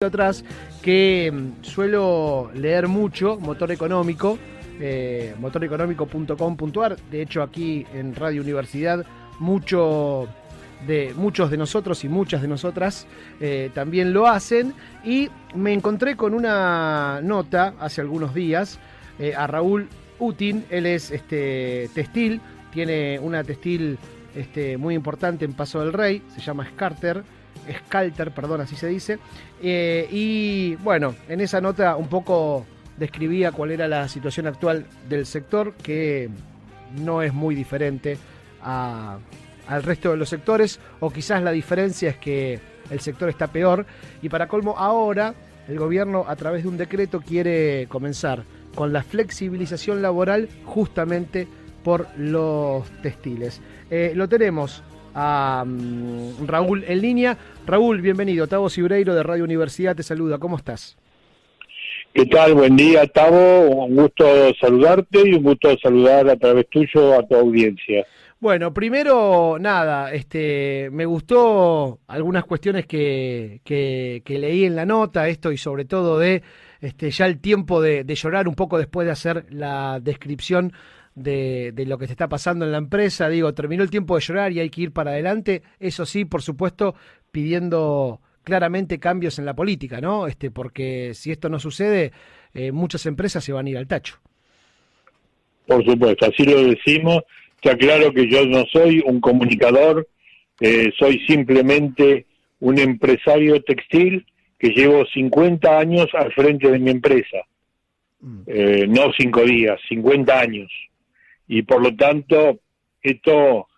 atrás que suelo leer mucho Motor Económico, motoreconómico.com.ar. De hecho, aquí en Radio Universidad muchos de nosotros y muchas de nosotras también lo hacen, y me encontré con una nota hace algunos días a Raúl Utin. Él es textil, tiene una textil muy importante en Paso del Rey, se llama Scalter, así se dice, y bueno, en esa nota un poco describía cuál era la situación actual del sector, que no es muy diferente al resto de los sectores, o quizás la diferencia es que el sector está peor, y para colmo ahora el gobierno a través de un decreto quiere comenzar con la flexibilización laboral justamente por los textiles. Lo tenemos a Raúl en línea. Raúl, bienvenido. Tavo Cibreiro de Radio Universidad te saluda. ¿Cómo estás? ¿Qué tal? Buen día, Tavo. Un gusto saludarte y un gusto saludar a través tuyo a tu audiencia. Bueno, primero, nada, me gustó algunas cuestiones que leí en la nota, esto y sobre todo de ya el tiempo de llorar un poco después de hacer la descripción de lo que te está pasando en la empresa. Digo, terminó el tiempo de llorar y hay que ir para adelante. Eso sí, por supuesto, pidiendo claramente cambios en la política, ¿no? Porque si esto no sucede, muchas empresas se van a ir al tacho. Por supuesto, así lo decimos. Está claro que yo no soy un comunicador, soy simplemente un empresario textil que llevo 50 años al frente de mi empresa. No 5 días, 50 años. Y por lo tanto, esto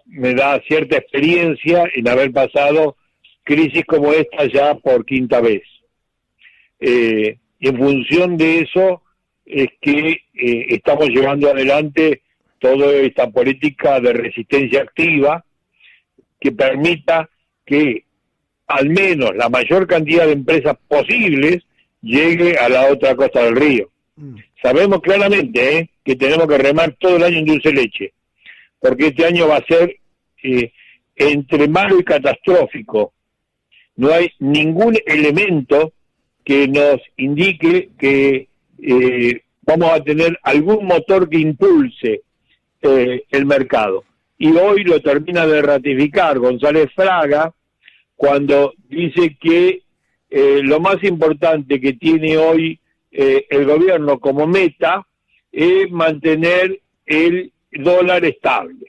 me da cierta experiencia en haber pasado crisis como esta ya por quinta vez. Y en función de eso es que estamos llevando adelante toda esta política de resistencia activa que permita que al menos la mayor cantidad de empresas posibles llegue a la otra costa del río. Sabemos claramente que tenemos que remar todo el año en dulce leche, porque este año va a ser entre malo y catastrófico. No hay ningún elemento que nos indique que vamos a tener algún motor que impulse el mercado. Y hoy lo termina de ratificar González Fraga cuando dice que lo más importante que tiene hoy el gobierno como meta es mantener el dólar estable,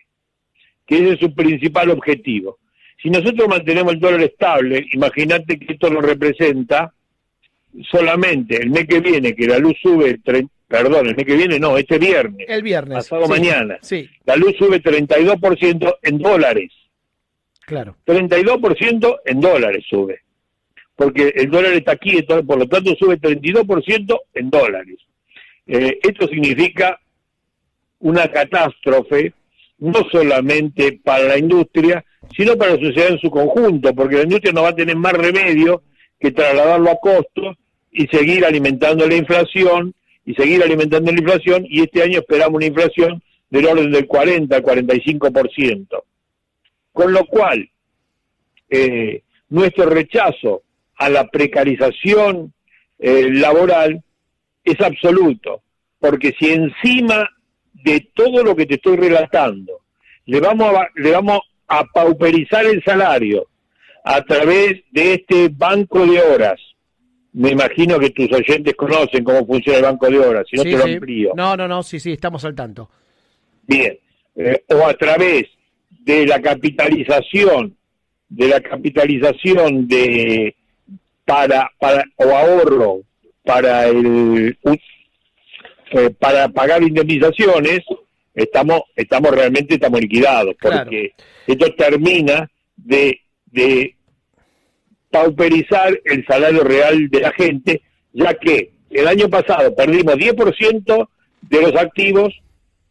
que ese es su principal objetivo. Si nosotros mantenemos el dólar estable, imagínate que esto lo representa solamente el mes que viene, que la luz sube, el mes que viene no, este viernes. El viernes. Pasado mañana. Sí. La luz sube 32% en dólares. Claro. 32% en dólares sube. Porque el dólar está aquí, entonces, por lo tanto sube 32% en dólares. Esto significa una catástrofe, no solamente para la industria, sino para la sociedad en su conjunto, porque la industria no va a tener más remedio que trasladarlo a costos y seguir alimentando la inflación, y este año esperamos una inflación del orden del 40 al 45%. Con lo cual, nuestro rechazo a la precarización laboral es absoluto, porque si encima de todo lo que te estoy relatando le vamos a pauperizar el salario a través de este banco de horas, me imagino que tus oyentes conocen cómo funciona el banco de horas, si no sí, te lo sí. amplío. No, sí, estamos al tanto. Bien, o a través de la capitalización o ahorro para pagar indemnizaciones, estamos liquidados, porque claro, esto termina de pauperizar el salario real de la gente, ya que el año pasado perdimos 10% de los activos,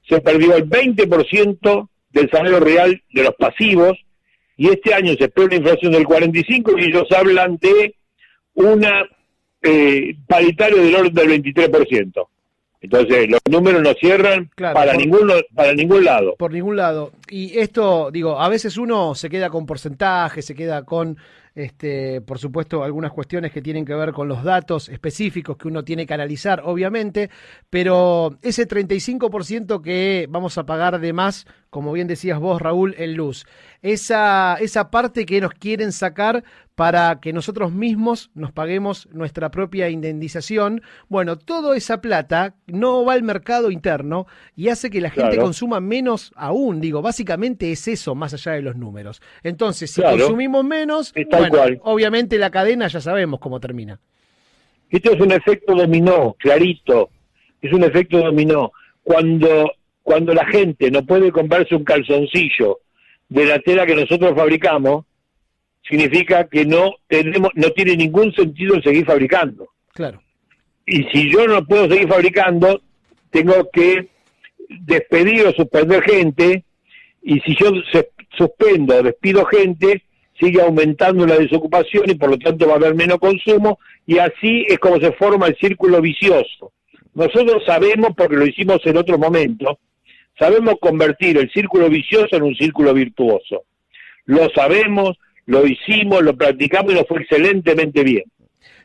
se perdió el 20% del salario real de los pasivos, y este año se espera una inflación del 45% y ellos hablan de una paritario del orden del 23%. Entonces, los números no cierran, claro, para ningún lado. Por ningún lado. Y esto, digo, a veces uno se queda con porcentajes, se queda con por supuesto, algunas cuestiones que tienen que ver con los datos específicos que uno tiene que analizar, obviamente, pero ese 35% que vamos a pagar de más, como bien decías vos, Raúl, en luz, esa parte que nos quieren sacar para que nosotros mismos nos paguemos nuestra propia indemnización, bueno, toda esa plata no va al mercado interno y hace que la gente consuma menos aún, digo, básicamente es eso, más allá de los números. Entonces, si consumimos menos, bueno, obviamente la cadena ya sabemos cómo termina. Esto es un efecto dominó, clarito, es un efecto dominó. Cuando la gente no puede comprarse un calzoncillo de la tela que nosotros fabricamos, significa que no tiene ningún sentido seguir fabricando. Claro. Y si yo no puedo seguir fabricando, tengo que despedir o suspender gente, y si yo suspendo o despido gente, sigue aumentando la desocupación y por lo tanto va a haber menos consumo, y así es como se forma el círculo vicioso. Nosotros sabemos, porque lo hicimos en otro momento, sabemos convertir el círculo vicioso en un círculo virtuoso. Lo sabemos, lo hicimos, lo practicamos y nos fue excelentemente bien.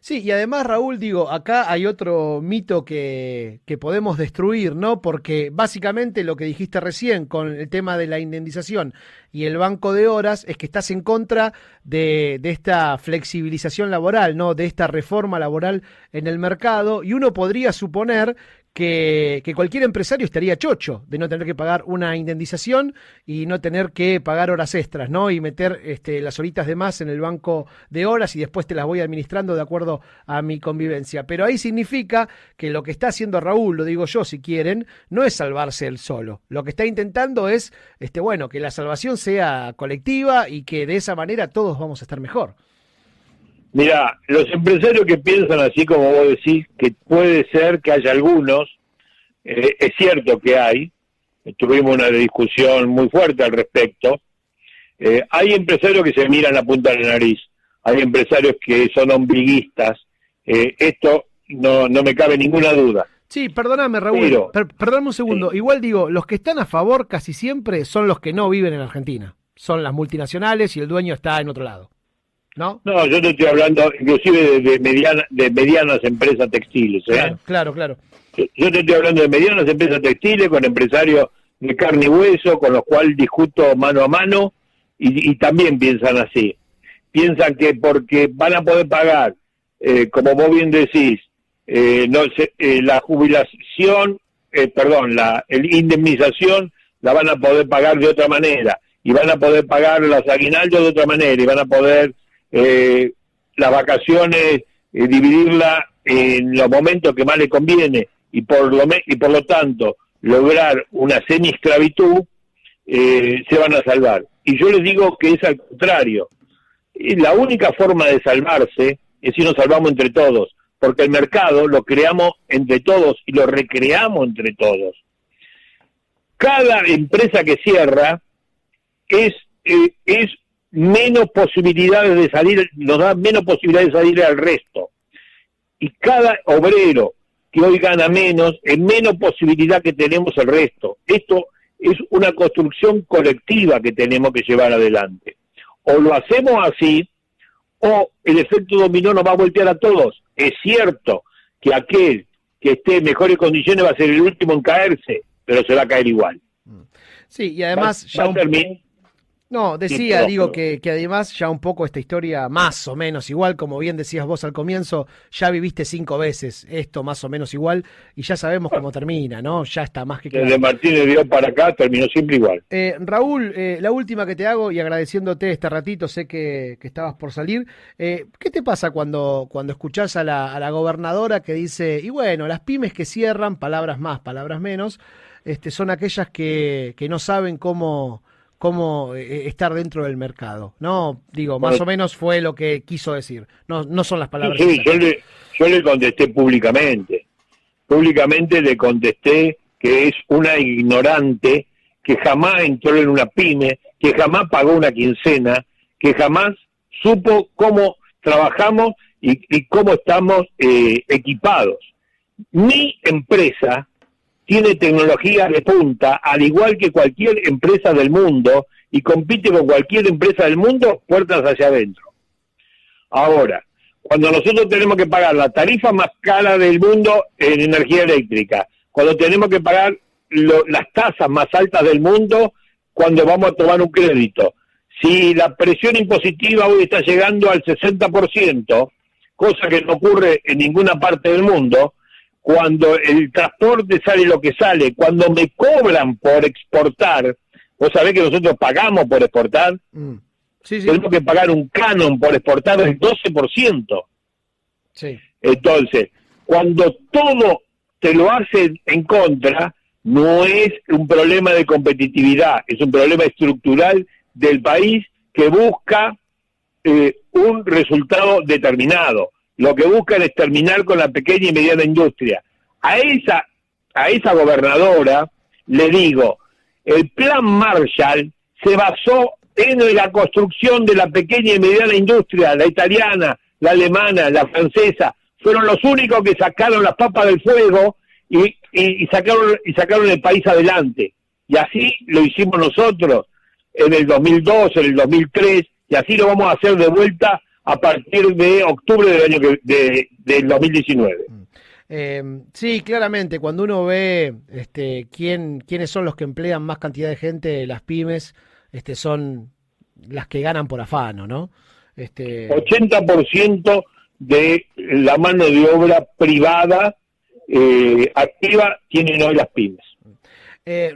Sí, y además, Raúl, digo, acá hay otro mito que podemos destruir, ¿no? Porque básicamente lo que dijiste recién con el tema de la indemnización y el banco de horas es que estás en contra de esta flexibilización laboral, ¿no? De esta reforma laboral en el mercado, y uno podría suponer que cualquier empresario estaría chocho de no tener que pagar una indemnización y no tener que pagar horas extras, ¿no? Y meter las horitas de más en el banco de horas y después te las voy administrando de acuerdo a mi convivencia. Pero ahí significa que lo que está haciendo Raúl, lo digo yo si quieren, no es salvarse él solo. Lo que está intentando es, bueno, que la salvación sea colectiva y que de esa manera todos vamos a estar mejor. Mira, los empresarios que piensan así como vos decís, que puede ser que haya algunos, es cierto que hay, tuvimos una discusión muy fuerte al respecto, hay empresarios que se miran la punta de la nariz, hay empresarios que son ombliguistas, esto no me cabe ninguna duda. Sí, perdóname, Raúl, perdóname un segundo, igual digo, los que están a favor casi siempre son los que no viven en Argentina, son las multinacionales y el dueño está en otro lado. ¿No? No, yo te estoy hablando inclusive de medianas empresas textiles. Claro. Yo te estoy hablando de medianas empresas textiles con empresarios de carne y hueso, con los cuales discuto mano a mano, y también piensan así. Piensan que porque van a poder pagar, como vos bien decís, la jubilación, la indemnización la van a poder pagar de otra manera, y van a poder pagar los aguinaldos de otra manera, y van a poder las vacaciones dividirla en los momentos que más le conviene, y por lo tanto lograr una semi-esclavitud, se van a salvar. Y yo les digo que es al contrario. La única forma de salvarse es si nos salvamos entre todos, porque el mercado lo creamos entre todos y lo recreamos entre todos. Cada empresa que cierra es menos posibilidades de salir, nos da menos posibilidades de salir al resto. Y cada obrero que hoy gana menos, es menos posibilidad que tenemos el resto. Esto es una construcción colectiva que tenemos que llevar adelante. O lo hacemos así, o el efecto dominó nos va a voltear a todos. Es cierto que aquel que esté en mejores condiciones va a ser el último en caerse, pero se va a caer igual. Sí, y además No, decía, digo, que además ya un poco esta historia, más o menos igual, como bien decías vos al comienzo, ya viviste 5 veces esto más o menos igual, y ya sabemos cómo termina, ¿no? Ya está más que claro. Desde Martínez dio para acá terminó siempre igual. Raúl, la última que te hago, y agradeciéndote este ratito, sé que estabas por salir, ¿qué te pasa cuando escuchás a la gobernadora que dice, y bueno, las pymes que cierran, palabras más, palabras menos, son aquellas que no saben cómo estar dentro del mercado, ¿no? Digo, más o menos fue lo que quiso decir, no son las palabras. Sí, yo le contesté públicamente le contesté que es una ignorante, que jamás entró en una pyme, que jamás pagó una quincena, que jamás supo cómo trabajamos y cómo estamos equipados. Mi empresa tiene tecnología de punta, al igual que cualquier empresa del mundo, y compite con cualquier empresa del mundo, puertas hacia adentro. Ahora, cuando nosotros tenemos que pagar la tarifa más cara del mundo en energía eléctrica, cuando tenemos que pagar las tasas más altas del mundo cuando vamos a tomar un crédito, si la presión impositiva hoy está llegando al 60%, cosa que no ocurre en ninguna parte del mundo, cuando el transporte sale lo que sale, cuando me cobran por exportar, vos sabés que nosotros pagamos por exportar, Sí. tenemos que pagar un canon por exportar del 12%. Sí. Entonces, cuando todo te lo hacen en contra, no es un problema de competitividad, es un problema estructural del país que busca un resultado determinado. Lo que buscan es terminar con la pequeña y mediana industria. A esa gobernadora le digo, el plan Marshall se basó en la construcción de la pequeña y mediana industria, la italiana, la alemana, la francesa, fueron los únicos que sacaron las papas del fuego y sacaron el país adelante. Y así lo hicimos nosotros en el 2002, en el 2003, y así lo vamos a hacer de vuelta a partir de octubre del 2019. Sí, claramente, cuando uno ve quiénes son los que emplean más cantidad de gente, las pymes, son las que ganan por afano, ¿no? 80% de la mano de obra privada activa tienen hoy las pymes.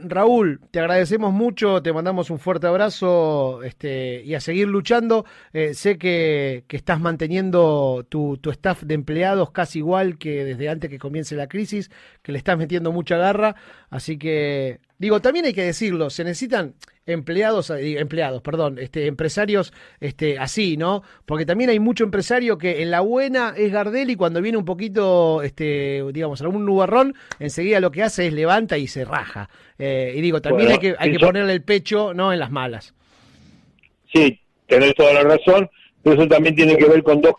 Raúl, te agradecemos mucho, te mandamos un fuerte abrazo y a seguir luchando. Sé que estás manteniendo tu staff de empleados casi igual que desde antes que comience la crisis, que le estás metiendo mucha garra, así que, también hay que decirlo, se necesitan empresarios así, ¿no? Porque también hay mucho empresario que en la buena es Gardel y cuando viene un poquito, algún nubarrón, enseguida lo que hace es levanta y se raja. También bueno, hay que ponerle el pecho, ¿no?, en las malas. Sí, tenés toda la razón, pero eso también tiene que ver con dos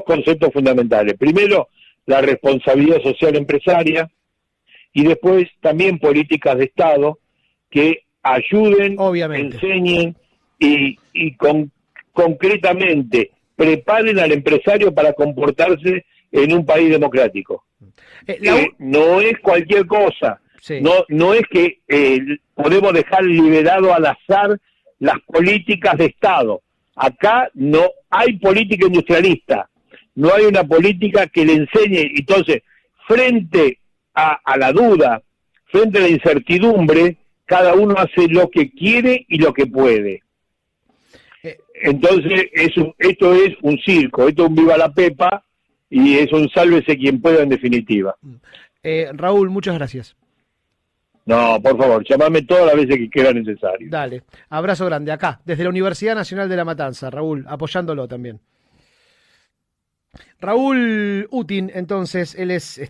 conceptos fundamentales. Primero, la responsabilidad social empresaria, y después también políticas de Estado que ayuden, obviamente, enseñen y concretamente preparen al empresario para comportarse en un país democrático. No es cualquier cosa, sí. No es que podemos dejar liberado al azar las políticas de Estado. Acá no hay política industrialista, no hay una política que le enseñe. Entonces, frente a la duda, frente a la incertidumbre, cada uno hace lo que quiere y lo que puede. Entonces, esto es un circo, esto es un viva la pepa y es un sálvese quien pueda en definitiva. Raúl, muchas gracias. No, por favor, llamame todas las veces que queda necesario. Dale, abrazo grande acá, desde la Universidad Nacional de La Matanza, Raúl, apoyándolo también. Raúl Utin, entonces, él es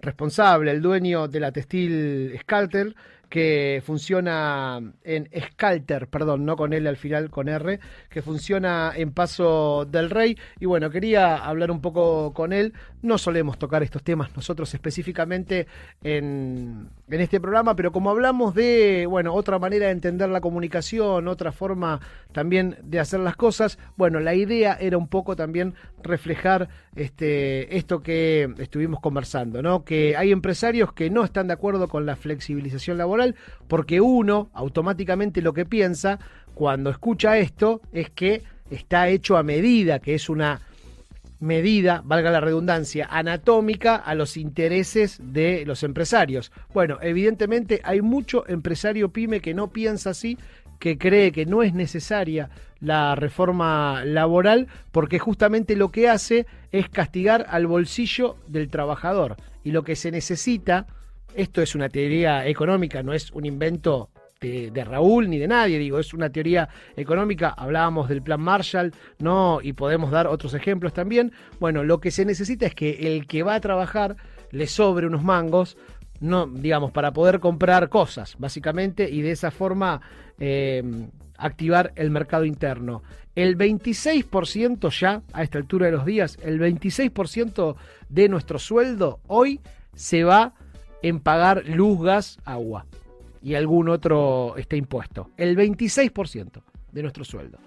responsable, el dueño de la textil Scalter, que funciona en Scalter, perdón, no con L al final, con R, que funciona en Paso del Rey. Y bueno, quería hablar un poco con él. No solemos tocar estos temas nosotros específicamente en este programa, pero como hablamos de, otra manera de entender la comunicación, otra forma también de hacer las cosas, la idea era un poco también reflejar esto que estuvimos conversando, ¿no? Que hay empresarios que no están de acuerdo con la flexibilización laboral, porque uno automáticamente lo que piensa cuando escucha esto es que está hecho a medida, que es una medida, valga la redundancia, anatómica a los intereses de los empresarios. Bueno, evidentemente hay mucho empresario pyme que no piensa así, que cree que no es necesaria la reforma laboral porque justamente lo que hace es castigar al bolsillo del trabajador. Y lo que se necesita, esto es una teoría económica, no es un invento de Raúl ni de nadie, es una teoría económica. Hablábamos del plan Marshall, ¿no? Y podemos dar otros ejemplos también. Bueno, lo que se necesita es que el que va a trabajar le sobre unos mangos, no, para poder comprar cosas, básicamente, y de esa forma activar el mercado interno. El 26% ya, a esta altura de los días, el 26% de nuestro sueldo hoy se va en pagar luz, gas, agua y algún otro impuesto. El 26% de nuestro sueldo.